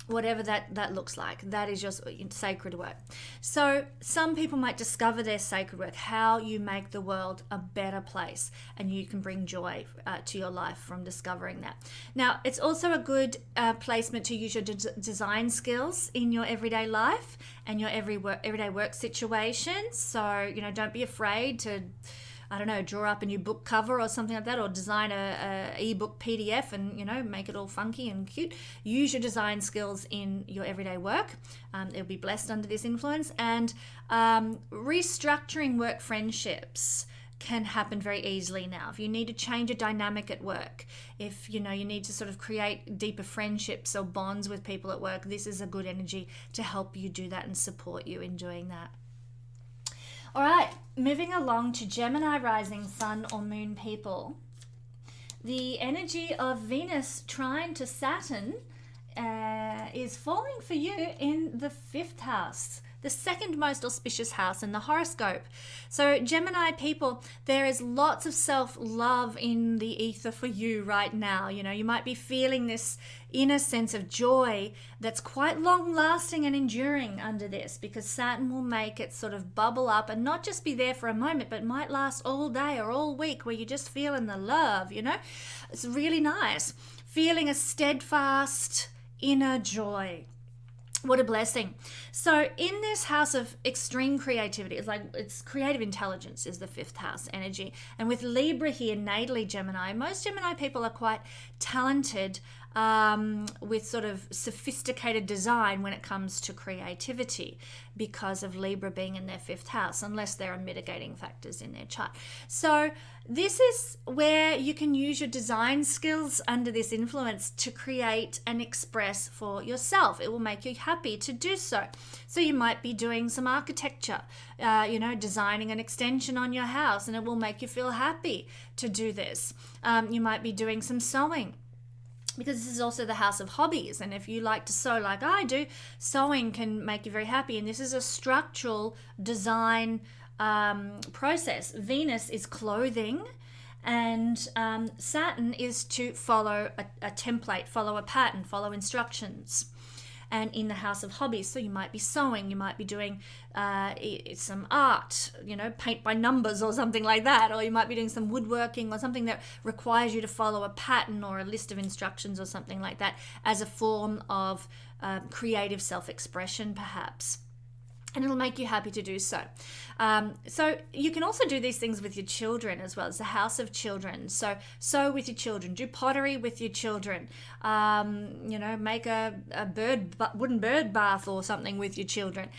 Whatever that looks like, that is your sacred work. So some people might discover their sacred work, how you make the world a better place, and you can bring joy to your life from discovering that. Now, it's also a good placement to use your design skills in your everyday life and your everyday work situations. So, don't be afraid to draw up a new book cover or something like that, or design a ebook PDF and, make it all funky and cute. Use your design skills in your everyday work. It'll be blessed under this influence. And restructuring work friendships can happen very easily now. If you need to change a dynamic at work, if you need to sort of create deeper friendships or bonds with people at work, this is a good energy to help you do that and support you in doing that. All right, moving along to Gemini rising, sun or moon people. The energy of Venus trine to Saturn is falling for you in the 5th house, the 2nd most auspicious house in the horoscope. So Gemini people, there is lots of self-love in the ether for you right now. You might be feeling this inner sense of joy that's quite long-lasting and enduring under this, because Saturn will make it sort of bubble up and not just be there for a moment, but might last all day or all week, where you're just feeling the love, It's really nice. Feeling a steadfast inner joy. What a blessing. So in this house of extreme creativity, it's creative intelligence is the 5th house energy. And with Libra here, natally Gemini, most Gemini people are quite talented with sort of sophisticated design when it comes to creativity, because of Libra being in their 5th house, unless there are mitigating factors in their chart. So this is where you can use your design skills under this influence to create and express for yourself. It will make you happy to do so. So you might be doing some architecture, designing an extension on your house, and it will make you feel happy to do this. You might be doing some sewing, because this is also the house of hobbies. And if you like to sew like I do, sewing can make you very happy. And this is a structural design process. Venus is clothing, and Saturn is to follow a template, follow a pattern, follow instructions. and in the house of hobbies. So you might be sewing, you might be doing some art, paint by numbers or something like that, or you might be doing some woodworking or something that requires you to follow a pattern or a list of instructions or something like that as a form of creative self-expression perhaps. And it'll make you happy to do so. So you can also do these things with your children as well. It's a house of children. So sew with your children. Do pottery with your children. Make a wooden bird bath or something with your children.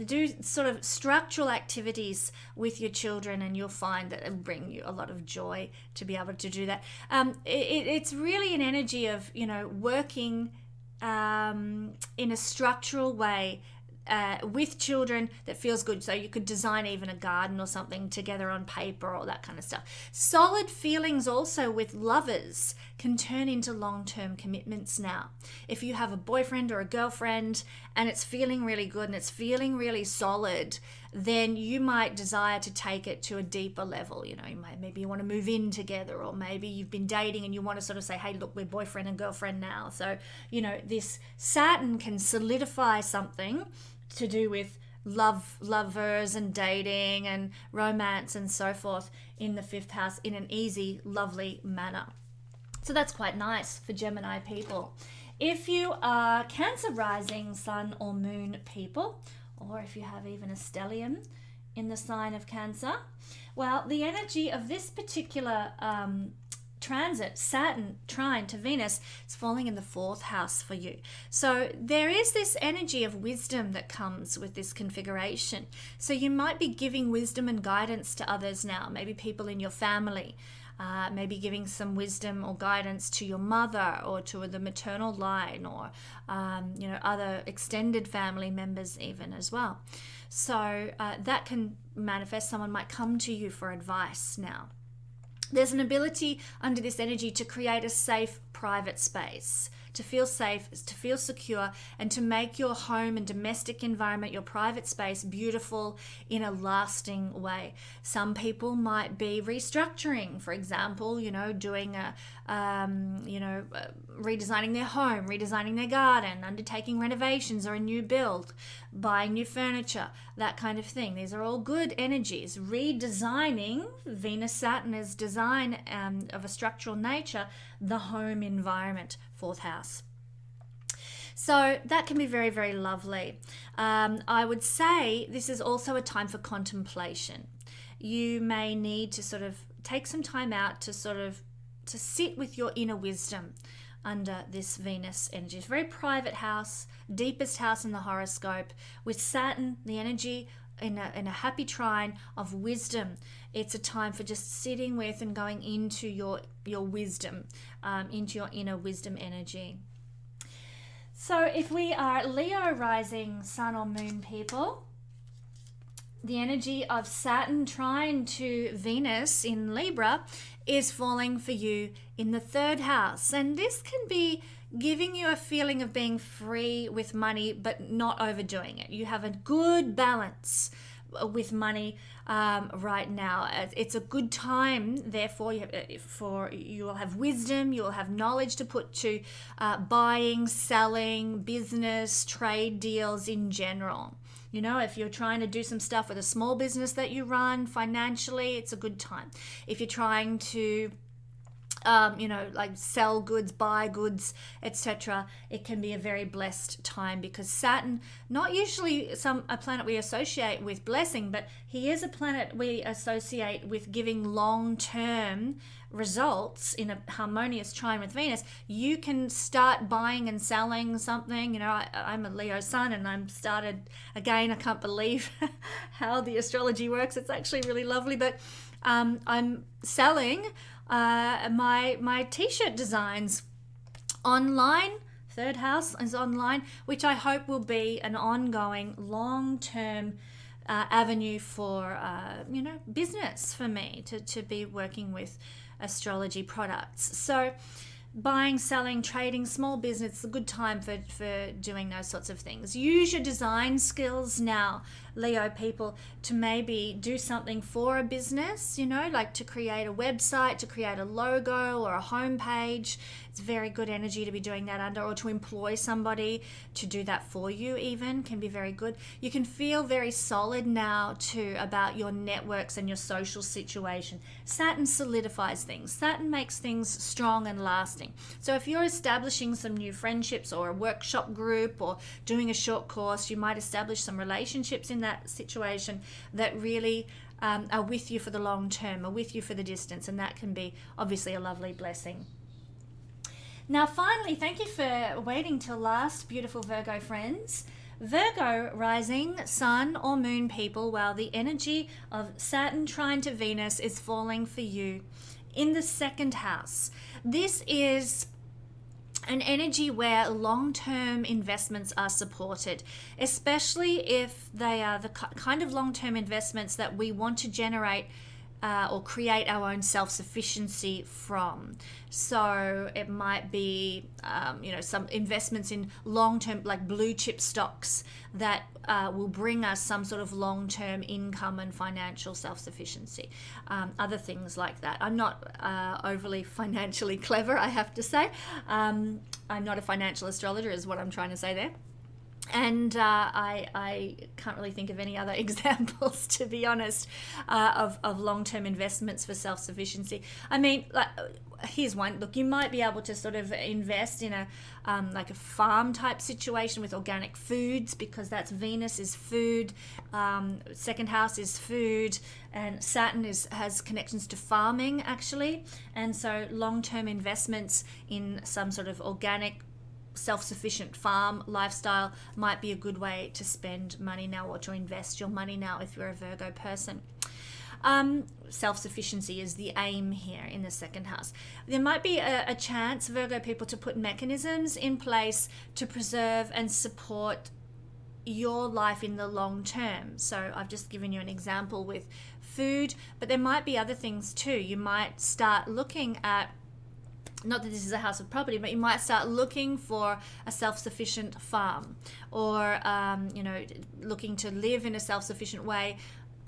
Do sort of structural activities with your children, and you'll find that it'll bring you a lot of joy to be able to do that. It's really an energy of, working in a structural way with children that feels good. So you could design even a garden or something together on paper or that kind of stuff. Solid feelings also with lovers can turn into long-term commitments now. If you have a boyfriend or a girlfriend and it's feeling really good and it's feeling really solid, then you might desire to take it to a deeper level. Maybe you want to move in together, or maybe you've been dating and you want to sort of say, hey, look, we're boyfriend and girlfriend now. So, this Saturn can solidify something to do with lovers and dating and romance and so forth in the 5th house in an easy, lovely manner. So that's quite nice for Gemini people. If you are Cancer rising, Sun or Moon people, or if you have even a stellium in the sign of Cancer, well, the energy of this particular transit, Saturn trine to Venus, is falling in the 4th house for you. So there is this energy of wisdom that comes with this configuration. So you might be giving wisdom and guidance to others now, maybe people in your family, maybe giving some wisdom or guidance to your mother or to the maternal line, or other extended family members even as well. So that can manifest. Someone might come to you for advice now. There's an ability under this energy to create a safe private space, to feel safe, to feel secure, and to make your home and domestic environment, your private space, beautiful in a lasting way. Some people might be restructuring, for example, doing redesigning their home, redesigning their garden, undertaking renovations or a new build, buying new furniture, that kind of thing. These are all good energies. Redesigning, Venus Saturn is design of a structural nature, the home environment, 4th house. So that can be very, very lovely. I would say this is also a time for contemplation. You may need to sort of take some time out to sit with your inner wisdom under this Venus energy. It's a very private house, deepest house in the horoscope, with Saturn, the energy in a happy trine of wisdom. It's a time for just sitting with and going into your wisdom, into your inner wisdom energy. So if we are Leo rising, Sun or Moon people, the energy of Saturn trine to Venus in Libra is falling for you in the 3rd house. And this can be giving you a feeling of being free with money, but not overdoing it. You have a good balance with money right now. It's a good time, therefore, you will have wisdom, you will have knowledge to put to buying, selling, business, trade deals in general. If you're trying to do some stuff with a small business that you run financially, it's a good time. If you're trying to sell goods, buy goods, etc., it can be a very blessed time, because Saturn, not usually a planet we associate with blessing, but he is a planet we associate with giving long-term results in a harmonious trine with Venus. You can start buying and selling something. I'm a Leo sun and I'm started again. I can't believe how the astrology works. It's actually really lovely, but I'm selling my t-shirt designs online. 3rd house is online, which I hope will be an ongoing long-term avenue for business for me to be working with astrology products. So buying, selling, trading, small business, it's a good time for doing those sorts of things. Use your design skills now, Leo people, to maybe do something for a business, like to create a website, to create a logo or a homepage. It's very good energy to be doing that under, or to employ somebody to do that for you even can be very good. You can feel very solid now too about your networks and your social situation. Saturn solidifies things. Saturn makes things strong and lasting. So if you're establishing some new friendships or a workshop group or doing a short course, you might establish some relationships in that situation that really are with you for the long term, are with you for the distance, and that can be obviously a lovely blessing. Now finally, thank you for waiting till last, beautiful Virgo friends. Virgo rising, sun or moon people, while the energy of Saturn trine to Venus is falling for you in the second house. This is an energy where long-term investments are supported, especially if they are the kind of long-term investments that we want to generate or create our own self-sufficiency from. So it might be, some investments in long-term, like blue chip stocks that will bring us some sort of long-term income and financial self-sufficiency. Other things like that. I'm not overly financially clever, I have to say. I'm not a financial astrologer, is what I'm trying to say there. And I can't really think of any other examples, to be honest, of long-term investments for self-sufficiency. I mean, here's one. Look, you might be able to sort of invest in a like a farm type situation with organic foods, because that's Venus is food, second house is food, and Saturn has connections to farming actually. And so long-term investments in some sort of organic self-sufficient farm lifestyle might be a good way to spend money now, or to invest your money now if you're a Virgo person. Self-sufficiency is the aim here in the second house. There might be a chance, Virgo people, to put mechanisms in place to preserve and support your life in the long term. So I've just given you an example with food, but there might be other things too. You might start looking at, not that this is a house of property, but you might start looking for a self-sufficient farm, or looking to live in a self-sufficient way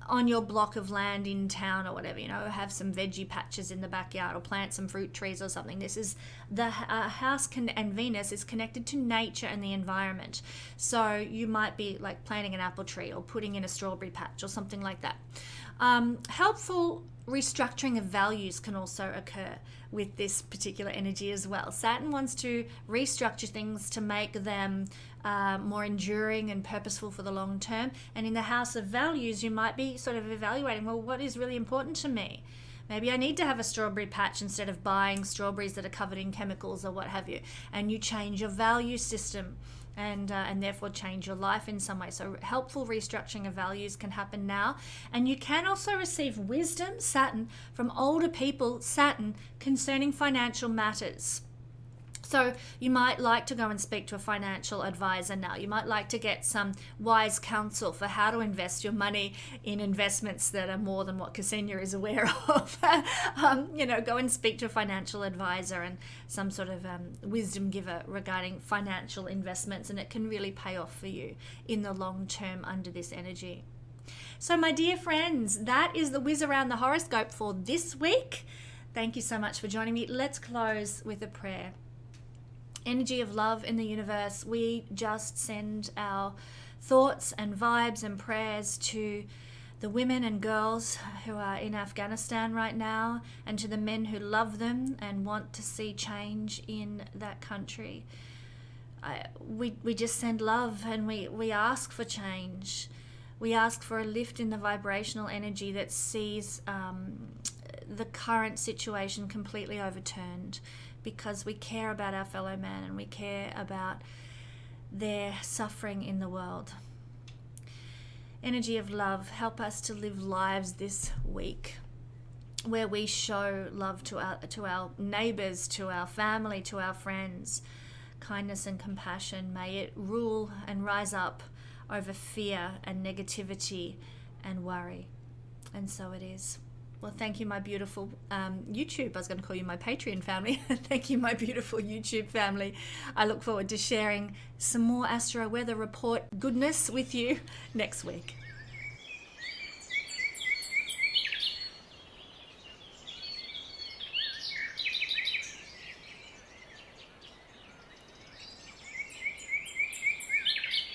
on your block of land in town or whatever, have some veggie patches in the backyard or plant some fruit trees or something. This is the house and Venus is connected to nature and the environment. So you might be like planting an apple tree or putting in a strawberry patch or something like that. Helpful restructuring of values can also occur with this particular energy as well. Saturn wants to restructure things to make them more enduring and purposeful for the long term. And in the house of values, you might be sort of evaluating, well, what is really important to me? Maybe I need to have a strawberry patch instead of buying strawberries that are covered in chemicals or what have you. And you change your value system and therefore change your life in some way. So helpful restructuring of values can happen now. And you can also receive wisdom, Saturn, from older people, Saturn, concerning financial matters. So you might like to go and speak to a financial advisor now. You might like to get some wise counsel for how to invest your money in investments that are more than what Kesenya is aware of. Go and speak to a financial advisor and some sort of wisdom giver regarding financial investments, and it can really pay off for you in the long term under this energy. So my dear friends, that is the whiz around the horoscope for this week. Thank you so much for joining me. Let's close with a prayer. Energy of love in the universe, we just send our thoughts and vibes and prayers to the women and girls who are in Afghanistan right now, and to the men who love them and want to see change in that country. We just send love, and we ask for change. We ask for a lift in the vibrational energy that sees the current situation completely overturned, because we care about our fellow man and we care about their suffering in the world. Energy of love, help us to live lives this week where we show love to our neighbors, to our family, to our friends. Kindness and compassion, may it rule and rise up over fear and negativity and worry. And so it is. Well, thank you, my beautiful YouTube. I was going to call you my Patreon family. Thank you, my beautiful YouTube family. I look forward to sharing some more Astro Weather Report goodness with you next week.